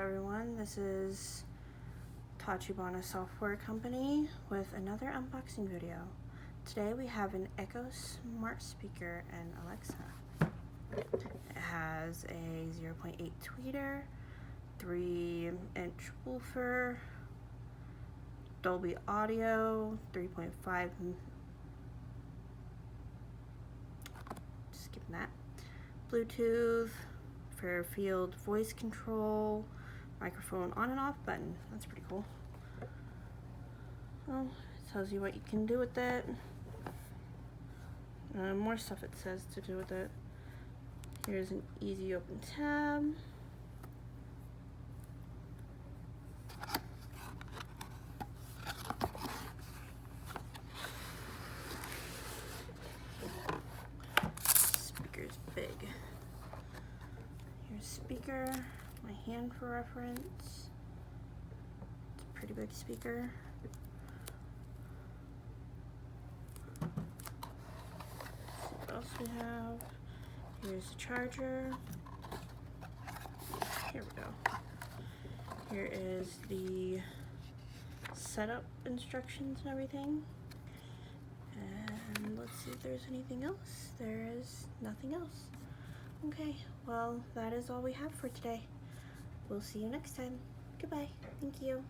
everyone, this is Tachibana Software Company with another unboxing video. Today we have an Echo Smart Speaker and Alexa. It has a 0.8 tweeter, 3-inch woofer, Dolby Audio, 3.5, skipping that, Bluetooth, Fairfield voice control, microphone on and off button. That's pretty cool. Well, it tells you what you can do with it. More stuff it says to do with it. Here's an easy open tab. Speaker's big. Here's speaker, my hand for reference. It's a pretty big speaker. What else we have? Here's the charger. Here we go. Here is the setup instructions and everything. And let's see if there's anything else. There is nothing else. Okay, well, that is all we have for today. We'll see you next time. Goodbye. Thank you.